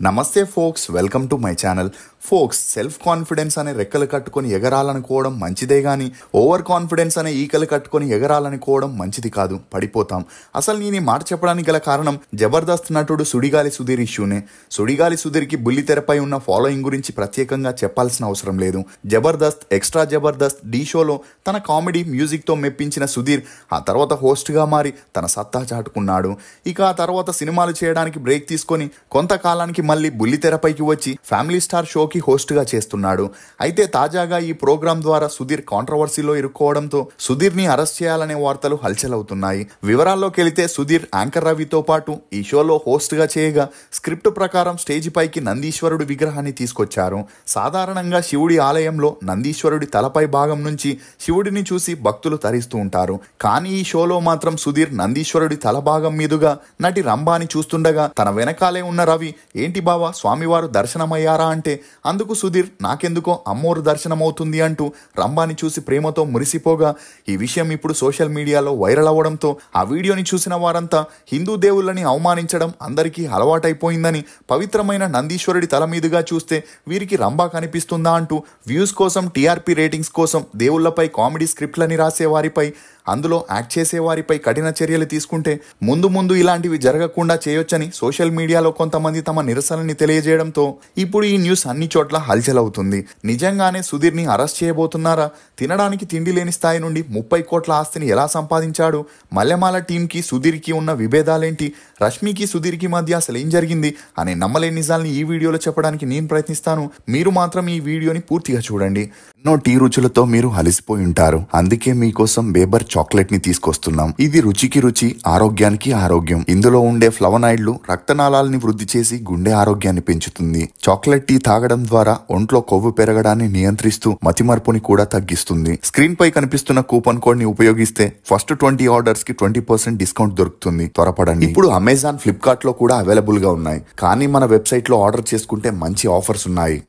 నమస్తే folks, welcome to my channel. Folks, self confidence అనే రెక్కలు కట్టుకొని ఎగరాలనుకోవడం మంచిదే గాని ఓవర్ కాన్ఫిడెన్స్ అనే ఈకలు కట్టుకొని ఎగరాలనుకోవడం మంచిది కాదు, పడిపోతాం. అసలు నేను ఈ మాట చెప్పడానికి గల కారణం జబర్దస్త్ నటుడు సుడిగాలి సుధీర్ ఇష్యూనే. సుడిగాలి సుధీర్కి బుల్లితెరపై ఉన్న ఫాలోయింగ్ గురించి ప్రత్యేకంగా చెప్పాల్సిన అవసరం లేదు. జబర్దస్త్, ఎక్స్ట్రా జబర్దస్త్, ఢీ షోలో తన కామెడీ మ్యూజిక్తో మెప్పించిన సుధీర్ ఆ తర్వాత హోస్ట్గా మారి తన సత్తా చాటుకున్నాడు. ఇక ఆ తర్వాత సినిమాలు చేయడానికి బ్రేక్ తీసుకొని కొంతకాలానికి మళ్ళీ బుల్లితెరపైకి వచ్చి ఫ్యామిలీ స్టార్ షోకి హోస్ట్గా చేస్తున్నాడు. అయితే తాజాగా ఈ ప్రోగ్రాం ద్వారా సుధీర్ కాంట్రవర్సీలో ఇరుక్కోవడంతో సుధీర్ని అరెస్ట్ చేయాలనే వార్తలు హల్చల్ అవుతున్నాయి. వివరాల్లోకి వెళితే సుధీర్ యాంకర్ రవితో పాటు ఈ షోలో హోస్ట్గా చేయగా స్క్రిప్ట్ ప్రకారం స్టేజ్ పైకి నందీశ్వరుడి విగ్రహాన్ని తీసుకొచ్చారు. సాధారణంగా శివుడి ఆలయంలో నందీశ్వరుడి తలపై భాగం నుంచి శివుడిని చూసి భక్తులు తరిస్తూ ఉంటారు. కానీ ఈ షోలో మాత్రం సుధీర్ నందీశ్వరుడి తల భాగం మీదుగా నటి రంభాని చూస్తుండగా తన వెనకాలే ఉన్న రవి ఏంటి బావా స్వామివారు దర్శనమయ్యారా అంటే అందుకు సుధీర్ నాకెందుకో అమ్మోరు దర్శనమవుతుంది అంటూ రంభాని చూసి ప్రేమతో మురిసిపోగా ఈ విషయం ఇప్పుడు సోషల్ మీడియాలో వైరల్ అవ్వడంతో ఆ వీడియోని చూసిన వారంతా హిందూ దేవుళ్ళని అవమానించడం అందరికీ అలవాటైపోయిందని, పవిత్రమైన నందీశ్వరుడి తల మీదుగా చూస్తే వీరికి రంభా కనిపిస్తుందా అంటూ వ్యూస్ కోసం, టీఆర్పీ రేటింగ్స్ కోసం దేవుళ్లపై కామెడీ స్క్రిప్ట్లని రాసే వారిపై, అందులో యాక్ట్ చేసే వారిపై కఠిన చర్యలు తీసుకుంటే ముందు ముందు ఇలాంటివి జరగకుండా చేయొచ్చని సోషల్ మీడియాలో కొంతమంది తమ నిరసనని తెలియజేయడంతో ఇప్పుడు ఈ న్యూస్ అన్ని చోట్ల హల్చల్ అవుతుంది. నిజంగానే సుధీర్ని అరెస్ట్ చేయబోతున్నారా? తినడానికి తిండి లేని స్థాయి నుండి 30 కోట్ల ఆస్తిని ఎలా సంపాదించాడు? మల్లెమాల టీంకి సుధీర్కి ఉన్న విభేదాలేంటి? రష్మికి సుధీర్కి మధ్య అసలు ఏం జరిగింది అనే నమ్మలేని నిజాల్ని ఈ వీడియోలో చెప్పడానికి నేను ప్రయత్నిస్తాను. మీరు మాత్రం ఈ వీడియోని పూర్తిగా చూడండి. ఎన్నో టీ రుచులతో మీరు అలసిపోయి ఉంటారు. అందుకే మీకోసం బేబర్ చాక్లెట్ ని తీసుకొస్తున్నాం. ఇది రుచికి రుచి, ఆరోగ్యానికి ఆరోగ్యం. ఇందులో ఉండే ఫ్లవనాయిడ్లు రక్తనాళాలని వృద్ధి చేసి గుండె ఆరోగ్యాన్ని పెంచుతుంది. చాక్లెట్ టీ తాగడం ద్వారా ఒంట్లో కొవ్వు పెరగడాన్ని నియంత్రిస్తూ మతిమరుపుని కూడా తగ్గిస్తుంది. స్క్రీన్ పై కనిపిస్తున్న కూపన్ కోడ్ ని ఉపయోగిస్తే ఫస్ట్ 20 ఆర్డర్స్ కి 20% డిస్కౌంట్ దొరుకుతుంది. త్వరపడండి. ఇప్పుడు అమెజాన్, ఫ్లిప్కార్ట్ లో కూడా అవైలబుల్ గా ఉన్నాయి. కానీ మన వెబ్సైట్ లో ఆర్డర్ చేసుకుంటే మంచి ఆఫర్స్ ఉన్నాయి.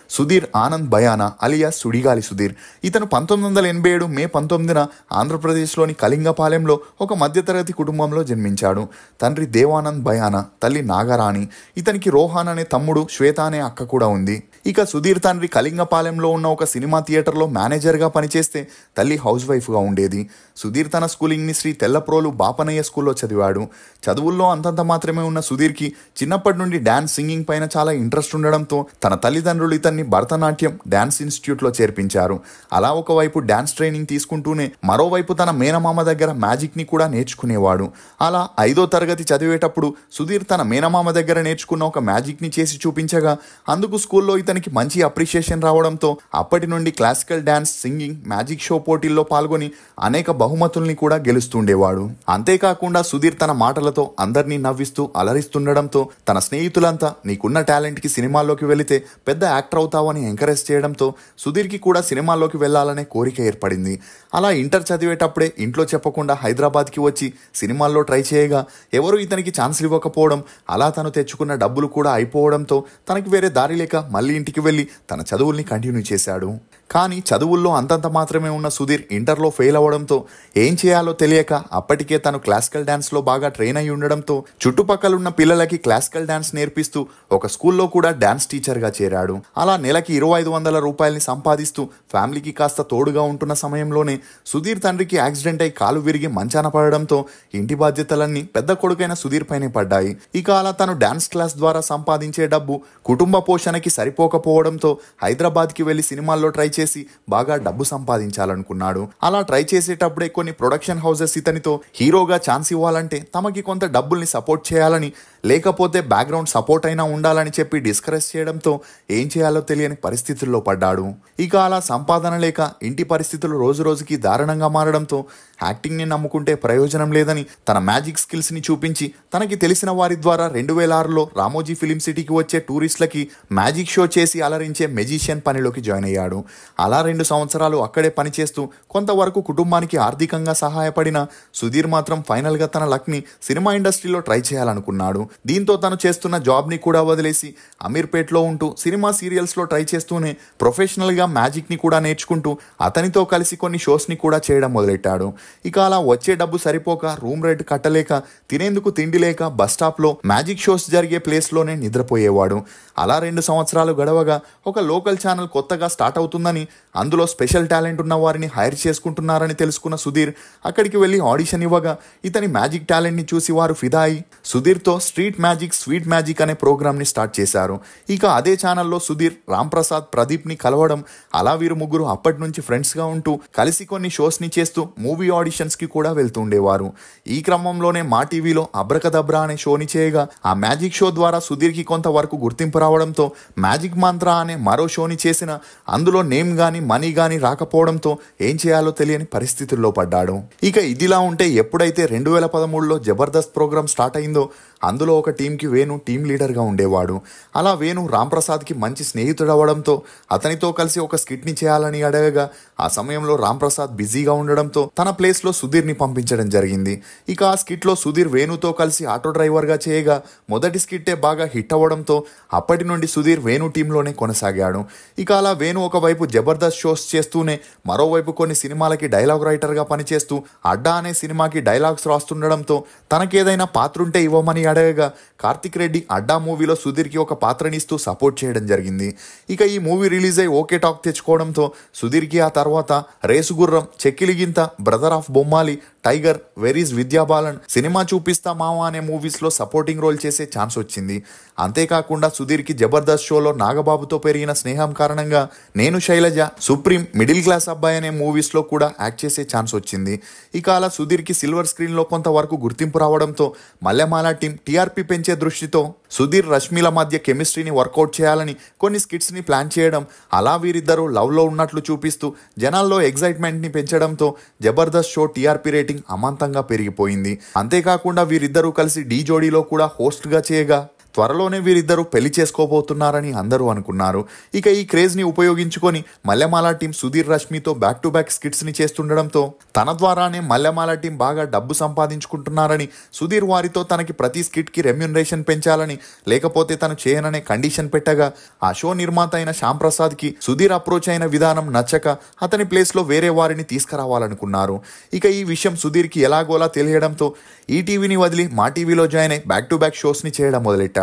సుధీర్ ఆనంద్ భయానా అలియాస్ సుడిగాలి సుధీర్. ఇతను 1987 మే 19న ఆంధ్రప్రదేశ్లోని కళింగపాలెంలో ఒక మధ్యతరగతి కుటుంబంలో జన్మించాడు. తండ్రి దేవానంద్ భయానా, తల్లి నాగరాణి. ఇతనికి రోహాన్ అనే తమ్ముడు, శ్వేత అనే అక్క కూడా ఉంది. ఇక సుధీర్ తండ్రి కళింగపాలెంలో ఉన్న ఒక సినిమా థియేటర్లో మేనేజర్గా పనిచేస్తే తల్లి హౌస్ వైఫ్గా ఉండేది. సుధీర్ తన స్కూలింగ్ని శ్రీ తెల్లప్రోలు బాపనయ్య స్కూల్లో చదివాడు. చదువుల్లో అంతంత మాత్రమే ఉన్న సుధీర్కి చిన్నప్పటి నుండి డాన్స్, సింగింగ్ పైన చాలా ఇంట్రెస్ట్ ఉండడంతో తన తల్లిదండ్రులు ఇతన్ని భరతనాట్యం, డాన్స్ ఇన్స్టిట్యూట్లో చేర్పించారు. అలా ఒకవైపు డాన్స్ ట్రైనింగ్ తీసుకుంటూనే మరోవైపు తన మేనమామ దగ్గర మ్యాజిక్ని కూడా నేర్చుకునేవాడు. అలా 5వ తరగతి చదివేటప్పుడు సుధీర్ తన మేనమామ దగ్గర నేర్చుకున్న ఒక మ్యాజిక్ని చేసి చూపించగా అందుకు స్కూల్లో ఇతనికి మంచి అప్రిషియేషన్ రావడంతో అప్పటి నుండి classical dance, singing, magic show పోటీల్లో పాల్గొని అనేక బహుమతుల్ని కూడా గెలుస్తుండేవాడు. అంతేకాకుండా సుధీర్ తన మాటలతో అందరినీ నవ్విస్తూ అలరిస్తుండడంతో తన స్నేహితులంతా నీకున్న టాలెంట్కి సినిమాల్లోకి వెళితే పెద్ద యాక్టర్ అవుతావని ఎంకరేజ్ చేయడంతో సుధీర్కి కూడా సినిమాల్లోకి వెళ్లాలనే కోరిక ఏర్పడింది. అలా ఇంటర్ చదివేటప్పుడే ఇంట్లో చెప్పకుండా హైదరాబాద్కి వచ్చి సినిమాల్లో ట్రై చేయగా ఎవరు ఇతనికి ఛాన్సులు ఇవ్వకపోవడం, అలా తను తెచ్చుకున్న డబ్బులు కూడా అయిపోవడంతో తనకి వేరే దారి లేక మళ్ళీ ఇంటికి వెళ్ళి తన చదువుల్ని కంటిన్యూ చేశాడు. కానీ చదువుల్లో అంతంత మాత్రమే ఉన్న సుధీర్ ఇంటర్లో ఫెయిల్ అవ్వడంతో ఏం చేయాలో తెలియక అప్పటికే తను క్లాసికల్ డాన్స్లో బాగా ట్రైన్ అయి ఉండడంతో చుట్టుపక్కలున్న పిల్లలకి క్లాసికల్ డాన్స్ నేర్పిస్తూ ఒక స్కూల్లో కూడా డాన్స్ టీచర్గా చేరాడు. అలా నెలకి 2500 రూపాయలని సంపాదిస్తూ ఫ్యామిలీకి కాస్త తోడుగా ఉంటున్న సమయంలోనే సుధీర్ తండ్రికి యాక్సిడెంట్ అయి కాలు విరిగి మంచాన పడడంతో ఇంటి బాధ్యతలన్నీ పెద్ద కొడుకైన సుధీర్ పైనే పడ్డాయి. ఇక అలా తను డాన్స్ క్లాస్ ద్వారా సంపాదించే డబ్బు కుటుంబ పోషణకి సరిపోకపోవడంతో హైదరాబాద్కి వెళ్లి సినిమాల్లో ట్రై చేసి బాగా డబ్బు సంపాదించాలనుకున్నాడు. అలా ట్రై చేసేటప్పుడే కొన్ని ప్రొడక్షన్ హౌసెస్ ఇతనితో హీరోగా ఛాన్స్ ఇవ్వాలంటే తమకి కొంత డబ్బుల్ని సపోర్ట్ చేయాలని, లేకపోతే బ్యాక్గ్రౌండ్ సపోర్ట్ అయినా ఉండాలని చెప్పి డిస్కరేజ్ చేయడంతో ఏం చేయాలో తెలియని పరిస్థితుల్లో పడ్డాడు. ఇక అలా సంపాదన లేక ఇంటి పరిస్థితులు రోజు రోజుకి దారుణంగా మారడంతో యాక్టింగ్ని నమ్ముకుంటే ప్రయోజనం లేదని తన మ్యాజిక్ స్కిల్స్ని చూపించి తనకి తెలిసిన వారి ద్వారా 2006లో రామోజీ ఫిలిం సిటీకి వచ్చే టూరిస్టులకి మ్యాజిక్ షో చేసి అలరించే మెజిషియన్ పనిలోకి జాయిన్ అయ్యాడు. అలా 2 సంవత్సరాలు అక్కడే పనిచేస్తూ కొంతవరకు కుటుంబానికి ఆర్థికంగా సహాయపడిన సుధీర్ మాత్రం ఫైనల్గా తన లక్ని సినిమా ఇండస్ట్రీలో ట్రై చేయాలనుకున్నాడు. దీంతో తను చేస్తున్న జాబ్ని కూడా వదిలేసి అమీర్పేట్లో ఉంటూ సినిమా సీరియల్స్లో ట్రై చేస్తూనే ప్రొఫెషనల్గా మ్యాజిక్ని కూడా నేర్చుకుంటూ అతనితో కలిసి కొన్ని షోస్ని కూడా చేయడం మొదలెట్టాడు. ఇక అలా వచ్చే డబ్బు సరిపోక రూమ్ రెంట్ కట్టలేక తినేందుకు తిండి లేక బస్ స్టాప్లో మ్యాజిక్ షోస్ జరిగే ప్లేస్లోనే నిద్రపోయేవాడు. అలా 2 సంవత్సరాలు గడవగా ఒక లోకల్ ఛానల్ కొత్తగా స్టార్ట్ అవుతుందని, అందులో స్పెషల్ టాలెంట్ ఉన్న వారిని హైర్ చేసుకుంటున్నారని తెలుసుకున్న సుధీర్ అక్కడికి వెళ్ళి ఆడిషన్ ఇవ్వగా ఇతని మ్యాజిక్ టాలెంట్ని చూసి వారు ఫిదా అయి సుధీర్తో స్ట్రీట్ మ్యాజిక్ స్వీట్ మ్యాజిక్ అనే ప్రోగ్రామ్ని స్టార్ట్ చేశారు. ఇక అదే ఛానల్లో సుధీర్ రాంప్రసాద్ ప్రదీప్ని కలవడం, అలా వీరు ముగ్గురు అప్పటి నుంచి ఫ్రెండ్స్గా ఉంటూ కలిసి కొన్ని షోస్ని చేస్తూ మూవీ ఆడిషన్స్కి కూడా వెళ్తూ ఉండేవారు. ఈ క్రమంలోనే మా టీవీలో అబ్రకదబ్రా అనే షోని చేయగా ఆ మ్యాజిక్ షో ద్వారా సుధీర్కి కొంతవరకు గుర్తింపు రావడంతో మ్యాజిక్ మంత్ర అనే మరో షోని చేసిన, అందులో నేమ్ గానీ మనీ గానీ రాకపోవడంతో ఏం చేయాలో తెలియని పరిస్థితుల్లో పడ్డాడు. ఇక ఇదిలా ఉంటే ఎప్పుడైతే 2013లో జబర్దస్త్ ప్రోగ్రామ్ స్టార్ట్ అయిందో అందులో ఒక టీంకి వేణు టీం లీడర్గా ఉండేవాడు. అలా వేణు రాంప్రసాద్కి మంచి స్నేహితుడు అవ్వడంతో అతనితో కలిసి ఒక స్కిట్ని చేయాలని అడగగా ఆ సమయంలో రాంప్రసాద్ బిజీగా ఉండడంతో తన ప్లేస్లో సుధీర్ని పంపించడం జరిగింది. ఇక ఆ స్కిట్లో సుధీర్ వేణుతో కలిసి ఆటో డ్రైవర్గా చేయగా మొదటి స్కిట్టే బాగా హిట్ అవ్వడంతో అప్పటి నుండి సుధీర్ వేణు టీంలోనే కొనసాగాడు. ఇక అలా వేణు ఒకవైపు జబర్దస్త్ షోస్ చేస్తూనే మరోవైపు కొన్ని సినిమాలకి డైలాగ్ రైటర్గా పనిచేస్తూ అడ్డా అనే సినిమాకి డైలాగ్స్ రాస్తుండడంతో తనకేదైనా పాత్రుంటే ఇవ్వమని అడగగా కార్తిక్ రెడ్డి అడ్డా మూవీలో సుధీర్కి ఒక పాత్రనిస్తూ సపోర్ట్ చేయడం జరిగింది. ఇక ఈ మూవీ రిలీజ్ అయి ఓకే టాక్ తెచ్చుకోవడంతో సుధీర్కి ఆ తర్వాత రేసుగుర్రం, Chekkiligintha, brother of Bommali, tiger, వెరీస్ విద్యాబాలన్, సినిమా చూపిస్తా మావా అనే మూవీస్లో సపోర్టింగ్ రోల్ చేసే ఛాన్స్ వచ్చింది. అంతేకాకుండా సుధీర్కి జబర్దస్త్ షోలో నాగబాబుతో పెరిగిన స్నేహం కారణంగా నేను శైలజ, సుప్రీం, మిడిల్ క్లాస్ అబ్బాయి అనే మూవీస్లో కూడా యాక్ట్ చేసే ఛాన్స్ వచ్చింది. ఇక అలా సుధీర్కి సిల్వర్ స్క్రీన్లో కొంతవరకు గుర్తింపు రావడంతో మల్లెమాల టీం టీఆర్పీ పెంచే దృష్టితో సుధీర్, రష్మిల మధ్య కెమిస్ట్రీని వర్కౌట్ చేయాలని కొన్ని స్కిట్స్ని ప్లాన్ చేయడం, అలా వీరిద్దరూ లవ్లో ఉన్నట్లు చూపిస్తూ జనాల్లో ఎగ్జైట్మెంట్ని పెంచడంతో జబర్దస్త్ షో టీఆర్పీ రేటింగ్ అమాంతంగా పెరిగిపోయింది. అంతేకాకుండా వీరిద్దరూ కలిసి డీ జోడీలో కూడా హోస్ట్గా చేయగా త్వరలోనే వీరిద్దరూ పెళ్లి చేసుకోబోతున్నారని అందరూ అనుకున్నారు. ఇక ఈ క్రేజ్ని ఉపయోగించుకొని మల్లెమాల టీం సుధీర్, రష్మితో బ్యాక్ టు బ్యాక్ స్కిట్స్ని చేస్తుండడంతో తన ద్వారానే మల్లెమాల టీం బాగా డబ్బు సంపాదించుకుంటున్నారని సుధీర్ వారితో తనకి ప్రతి స్కిట్కి రెమ్యూనరేషన్ పెంచాలని, లేకపోతే తను చేయననే కండిషన్ పెట్టగా ఆ షో నిర్మాత అయిన శ్యాంప్రసాద్కి సుధీర్ అప్రోచ్ అయిన విధానం నచ్చక అతని ప్లేస్లో వేరే వారిని తీసుకురావాలనుకున్నారు. ఇక ఈ విషయం సుధీర్కి ఎలాగోలా తెలియడంతో ఈటీవీని వదిలి మా టీవీలో జాయిన్ అయి బ్యాక్ టు బ్యాక్ షోస్ని చేయడం మొదలెట్టాడు.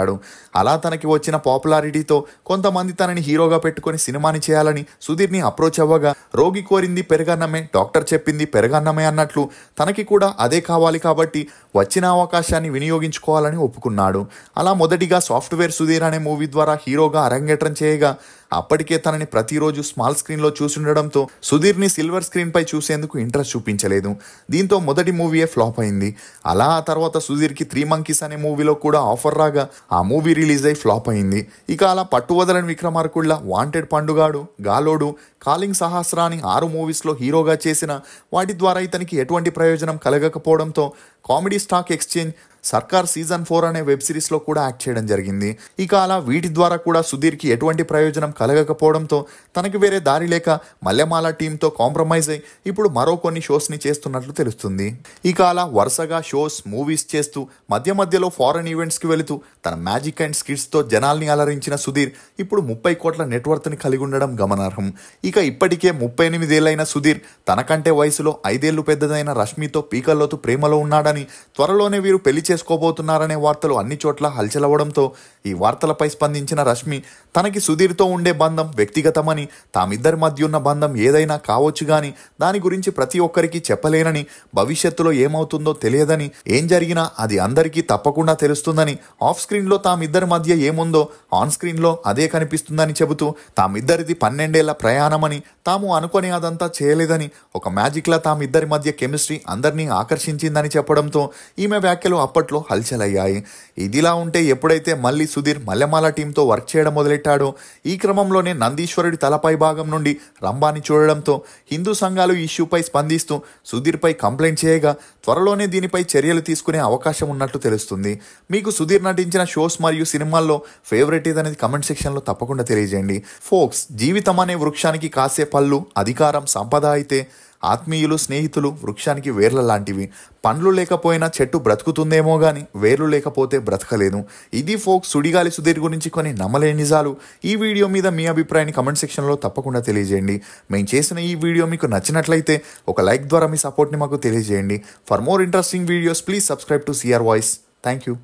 అలా తనకి వచ్చిన పాపులారిటీతో కొంతమంది తనని హీరోగా పెట్టుకొని సినిమాని చేయాలని సుధీర్ని అప్రోచ్ అవ్వగా రోగి కోరింది పెరగన్నమే, డాక్టర్ చెప్పింది పెరగన్నమే అన్నట్లు తనకి కూడా అదే కావాలి కాబట్టి వచ్చిన అవకాశాన్ని వినియోగించుకోవాలని ఒప్పుకున్నాడు. అలా మొదటిగా సాఫ్ట్వేర్ సుధీర్ అనే మూవీ ద్వారా హీరోగా అరంగేట్రం చేయగా అప్పటికే తనని ప్రతిరోజు స్మాల్ స్క్రీన్లో చూసుండడంతో సుధీర్ని సిల్వర్ స్క్రీన్పై చూసేందుకు ఇంట్రెస్ట్ చూపించలేదు. దీంతో మొదటి మూవీయే ఫ్లాప్ అయింది. అలా ఆ తర్వాత సుధీర్కి 3 మంకీస్ అనే మూవీలో కూడా ఆఫర్ రాగా ఆ మూవీ రిలీజ్ అయి ఫ్లాప్ అయింది. ఇక అలా పట్టువదలని విక్రమార్కుళ్ళ, వాంటెడ్ పండుగాడు, గాలోడు, కాలింగ్ సహస్ర అని 6 మూవీస్లో హీరోగా చేసిన వాటి ద్వారా ఇతనికి ఎటువంటి ప్రయోజనం కలగకపోవడంతో కామెడీ స్టాక్ ఎక్స్చేంజ్, సర్కార్ సీజన్ 4 అనే వెబ్ సిరీస్లో కూడా యాక్ట్ చేయడం జరిగింది. ఇక అలా వీటి ద్వారా కూడా సుధీర్కి ఎటువంటి ప్రయోజనం కలగకపోవడంతో తనకి వేరే దారి లేక మల్లెమాల టీంతో కాంప్రమైజ్ అయి ఇప్పుడు మరో కొన్ని షోస్ని చేస్తున్నట్లు తెలుస్తుంది. ఇక అలా వరుసగా షోస్, మూవీస్ చేస్తూ మధ్య మధ్యలో ఫారెన్ ఈవెంట్స్కి వెళుతూ తన మ్యాజిక్ అండ్ స్కిట్స్తో జనాల్ని అలరించిన సుధీర్ ఇప్పుడు 30 కోట్ల నెట్వర్త్ని కలిగి ఉండడం గమనార్హం. ఇక ఇప్పటికే 38 ఏళ్లైన సుధీర్ తనకంటే వయసులో 5 ఏళ్లు పెద్దదైన రష్మితో పీకల్లోతు ప్రేమలో ఉన్నాడని, త్వరలోనే వీరు పెళ్లి చేసుకోబోతున్నారనే వార్తలు అన్ని చోట్ల హల్చలవడంతో ఈ వార్తలపై స్పందించిన రష్మి తనకి సుధీర్తో ఉండే బంధం వ్యక్తిగతమని, తామిద్దరి మధ్య ఉన్న బంధం ఏదైనా కావచ్చు గాని దాని గురించి ప్రతి ఒక్కరికి చెప్పలేనని, భవిష్యత్తులో ఏమవుతుందో తెలియదని, ఏం జరిగినా అది అందరికీ తప్పకుండా తెలుస్తుందని, ఆఫ్ స్క్రీన్లో తామిద్దరి మధ్య ఏముందో ఆన్ స్క్రీన్లో అదే కనిపిస్తుందని చెబుతూ తామిద్దరిది 12 ఏళ్ల ప్రయాణమని, తాము అనుకొని అదంతా చేయలేదని, ఒక మ్యాజిక్లా తామిద్దరి మధ్య కెమిస్ట్రీ అందరినీ ఆకర్షించిందని చెప్పడంతో చేయడంతో ఈమె వ్యాఖ్యలు అప్పట్లో హల్చలయ్యాయి. ఇదిలా ఉంటే ఎప్పుడైతే మళ్ళీ సుధీర్ మల్లెమాల టీంతో వర్క్ చేయడం మొదలెట్టాడో ఈ క్రమంలోనే నందీశ్వరుడి తలపై భాగం నుండి రంభాని చూడడంతో హిందూ సంఘాలు ఈ ఇష్యూపై స్పందిస్తూ సుధీర్పై కంప్లైంట్ చేయగా త్వరలోనే దీనిపై చర్యలు తీసుకునే అవకాశం ఉన్నట్లు తెలుస్తుంది. మీకు సుధీర్ నటించిన షోస్ మరియు సినిమాల్లో ఫేవరెట్ ఏదనేది కమెంట్ సెక్షన్లో తప్పకుండా తెలియజేయండి. ఫోక్స్, జీవితం అనే వృక్షానికి కాసే పళ్ళు అధికారం, సంపద అయితే ఆత్మీయులు, స్నేహితులు వృక్షానికి వేర్ల లాంటివి. పండ్లు లేకపోయినా చెట్టు బ్రతుకుతుందేమో కానీ వేర్లు లేకపోతే బ్రతకలేదు. ఇది ఫోక్స్ సుడిగాలి సుధీర్ గురించి కొన్ని నమ్మలేని నిజాలు. ఈ వీడియో మీద మీ అభిప్రాయాన్ని కమెంట్ సెక్షన్లో తప్పకుండా తెలియజేయండి. మేము చేసిన ఈ వీడియో మీకు నచ్చినట్లయితే ఒక లైక్ ద్వారా మీ సపోర్ట్ని మాకు తెలియజేయండి. For more interesting videos please subscribe to CR voice. Thank you.